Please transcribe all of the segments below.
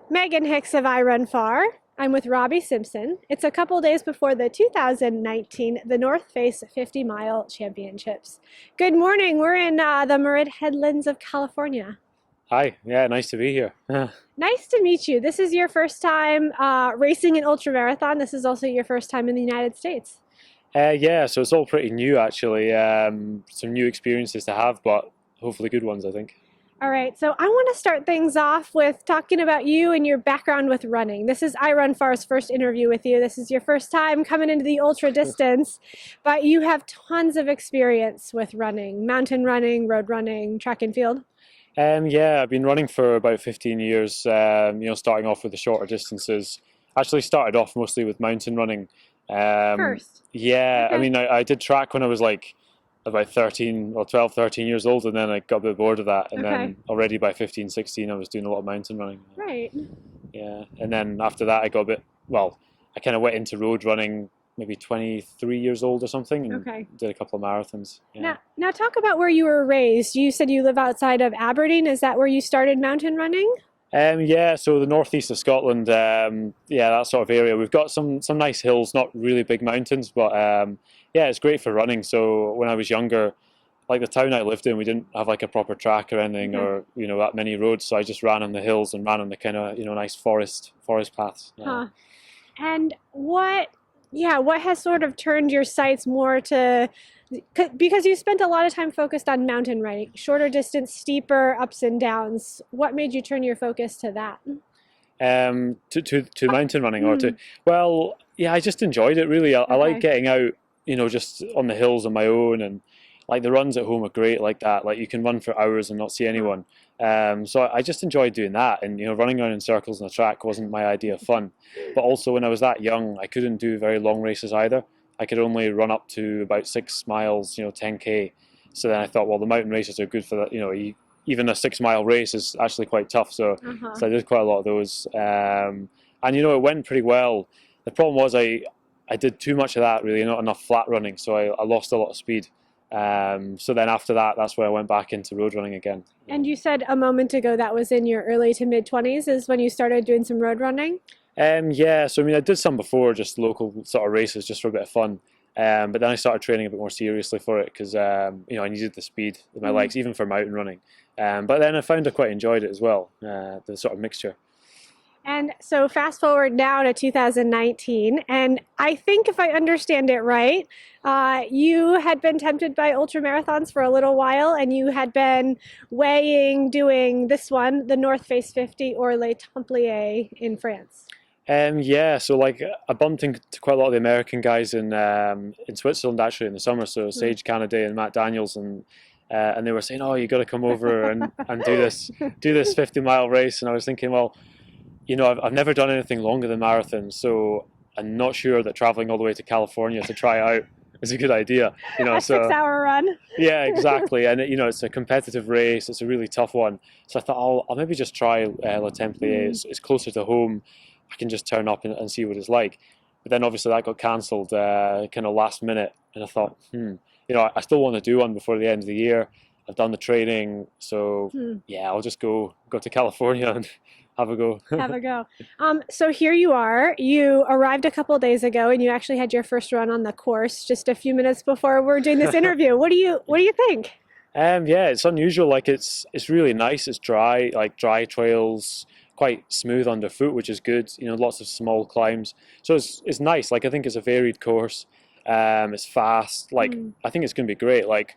Megan Hicks of I Run Far. I'm with Robbie Simpson. It's a couple days before the 2019 The North Face 50 Mile Championships. Good morning. We're in the Merritt Headlands of California. Hi, yeah, nice to be here. Nice to meet you. This is your first time racing an ultramarathon. This is also your first time in the United States. Yeah, so it's all pretty new actually. Some new experiences to have, but hopefully good ones, I think. All right, so I want to start things off with talking about you and your background with running. This is I Run Far's first interview with you. This is your first time coming into the ultra distance, but you have tons of experience with running, mountain running, road running, track and field. Yeah, I've been running for about 15 years. Starting off with the shorter distances. Actually, started off mostly with mountain running. First. Yeah, I Okay. mean, I did track when I was like about 13 or 12, 13 years old, and then I got a bit bored of that. And Okay. then already by 15, 16, I was doing a lot of mountain running. Right. Yeah, and then after that, I got a bit, well, I kind of went into road running maybe 23 years old or something and Okay. did a couple of marathons. Yeah. Now talk about where you were raised. You said you live outside of Aberdeen. Is that where you started mountain running? Yeah, so the northeast of Scotland, yeah, that sort of area. We've got some nice hills, not really big mountains, but yeah, it's great for running. So when I was younger, like the town I lived in, we didn't have like a proper track or anything, Okay. or that many roads. So I just ran on the hills and ran on the kind of nice forest paths. Huh. And what has sort of turned your sights more to, because you spent a lot of time focused on mountain running, shorter distance, steeper ups and downs. What made you turn your focus to that? To mountain running or to Mm, well, yeah, I just enjoyed it really. I like okay. getting out, just on the hills on my own, and like the runs at home are great like that. Like you can run for hours and not see anyone. So I just enjoyed doing that, and running around in circles on the track wasn't my idea of fun. But also when I was that young, I couldn't do very long races either. I could only run up to about 6 miles, 10K. So then I thought, well, the mountain races are good for that. Even a 6 mile race is actually quite tough. So Uh-huh. so I did quite a lot of those, and it went pretty well. The problem was I did too much of that really, not enough flat running, so I lost a lot of speed. So then after that, that's where I went back into road running again. And you said a moment ago that was in your early to mid 20s is when you started doing some road running? Yeah, so I mean, I did some before, just local sort of races, just for a bit of fun. But then I started training a bit more seriously for it because I needed the speed in my Mhm. legs, even for mountain running. But then I found I quite enjoyed it as well, the sort of mixture. And so fast forward now to 2019, and I think if I understand it right, you had been tempted by ultramarathons for a little while, and you had been weighing doing this one, the North Face 50 or Les Templiers in France. Yeah, so like I bumped into quite a lot of the American guys in Switzerland actually in the summer. So Hmm. Sage Canaday and Matt Daniels, and they were saying, "Oh, you got to come over and do this 50 mile race." And I was thinking, well, I've never done anything longer than marathons, so I'm not sure that traveling all the way to California to try it out is a good idea. A six So hour run. yeah, exactly. And it's a competitive race. It's a really tough one. So I thought I'll maybe just try Le Templier. Hmm. It's closer to home. I can just turn up and see what it's like. But then obviously that got cancelled kind of last minute, and I thought, I still want to do one before the end of the year. I've done the training, so Hmm. yeah, I'll just go to California and have a go. Have a go. So here you are. You arrived a couple days ago, and you actually had your first run on the course just a few minutes before we're doing this interview. What do you think? Yeah, it's unusual. Like it's really nice. It's dry, like dry trails, quite smooth underfoot, which is good. Lots of small climbs, so it's nice. Like I think it's a varied course. It's fast. Like Hmm. I think it's going to be great. Like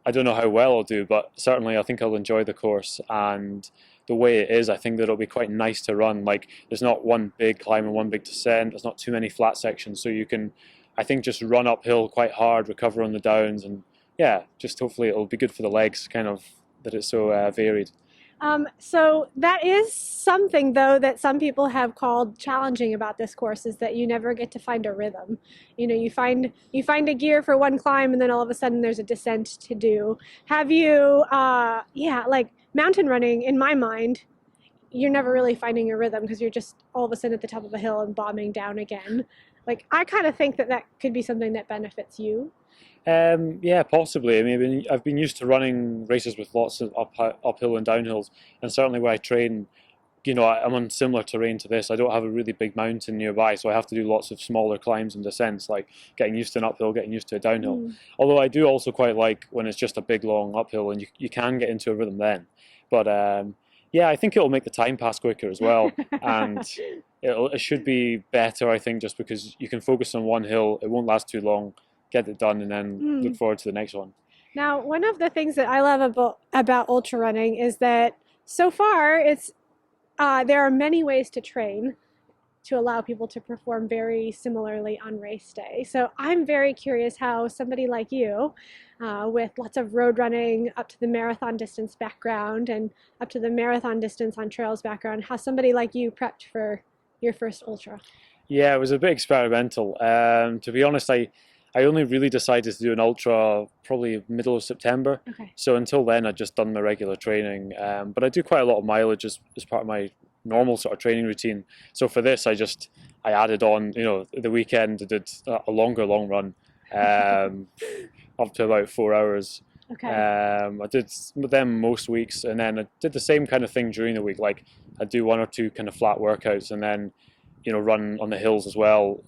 I don't know how well I'll do, but certainly I think I'll enjoy the course and the way it is. I think that it'll be quite nice to run. Like there's not one big climb and one big descent. There's not too many flat sections, so you can, I think, just run uphill quite hard, recover on the downs, and yeah, just hopefully it'll be good for the legs, kind of that it's so varied. So that is something, though, that some people have called challenging about this course is that you never get to find a rhythm. You find a gear for one climb, and then all of a sudden there's a descent to do. Have you? Yeah, like mountain running. In my mind, you're never really finding a rhythm because you're just all of a sudden at the top of a hill and bombing down again. Like I kind of think that could be something that benefits you. Yeah, possibly. I mean, I've been used to running races with lots of uphill and downhills, and certainly where I train, I'm on similar terrain to this. I don't have a really big mountain nearby, so I have to do lots of smaller climbs and descents, like getting used to an uphill, getting used to a downhill. Although I do also quite like when it's just a big long uphill and you can get into a rhythm then. But yeah, I think it'll make the time pass quicker as well, and it should be better, I think, just because you can focus on one hill. It won't last too long, get it done, and then look forward to the next one. Now, one of the things that I love about ultra running is that so far there are many ways to train to allow people to perform very similarly on race day. So I'm very curious how somebody like you, with lots of road running up to the marathon distance background and up to the marathon distance on trails background, how somebody like you prepped for your first ultra. Yeah, it was a bit experimental. To be honest, I only really decided to do an ultra probably middle of September. Okay. So until then, I'd just done my regular training. But I do quite a lot of mileage as part of my normal sort of training routine. So for this, I added on, the weekend I did a long run, up to about 4 hours. Okay. I did them most weeks, and then I did the same kind of thing during the week. Like I'd do one or two kind of flat workouts, and then run on the hills as well,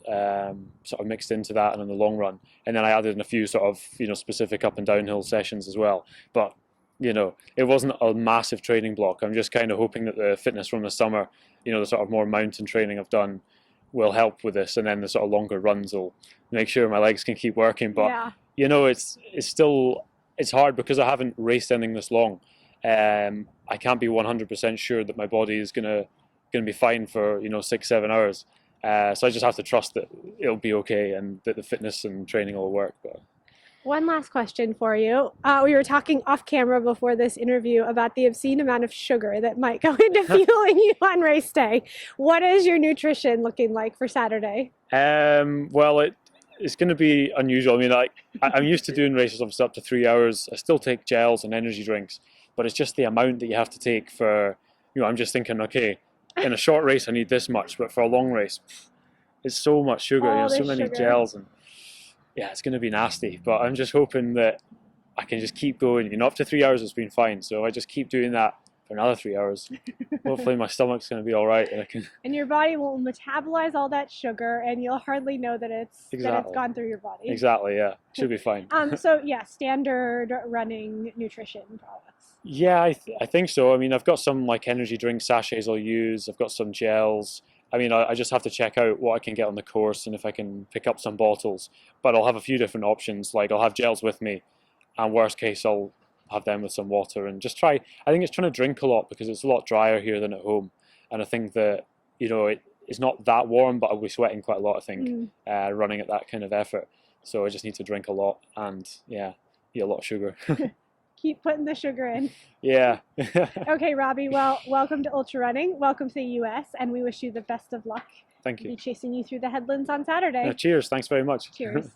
sort of mixed into that and on the long run. And then I added in a few sort of, specific up and downhill sessions as well. But, it wasn't a massive training block. I'm just kind of hoping that the fitness from the summer, the sort of more mountain training I've done will help with this. And then the sort of longer runs will make sure my legs can keep working. But, it's hard because I haven't raced anything this long. I can't be 100% sure that my body is going to be fine for 6-7 hours, so I just have to trust that it'll be okay and that the fitness and training will work. But one last question for you. We were talking off camera before this interview about the obscene amount of sugar that might go into fueling you on race day. What is your nutrition looking like for Saturday? Well, it's going to be unusual. I mean, I'm used to doing races obviously up to 3 hours. I still take gels and energy drinks, but it's just the amount that you have to take for, I'm just thinking, okay, in a short race I need this much, but for a long race it's so much sugar, so many gels, and yeah, it's going to be nasty. But I'm just hoping that I can just keep going. Up to 3 hours it's been fine, so I just keep doing that for another 3 hours. Hopefully my stomach's going to be all right, and your body will metabolize all that sugar and you'll hardly know that it's gone through your body. Exactly, yeah, should be fine. So yeah, standard running nutrition products. Yeah, I think so. I mean, I've got some like energy drink sachets I'll use. I've got some gels. I mean, I just have to check out what I can get on the course and if I can pick up some bottles. But I'll have a few different options. Like I'll have gels with me, and worst case I'll have them with some water and just try. I think it's trying to drink a lot because it's a lot drier here than at home, and I think that it's not that warm, but I'll be sweating quite a lot. I think running at that kind of effort. So I just need to drink a lot and eat a lot of sugar. Keep putting the sugar in. Yeah. Okay, Robbie, well, welcome to ultra running. Welcome to the US, and we wish you the best of luck. Thank you. We'll be chasing you through the headlands on Saturday. Cheers. Thanks very much. Cheers.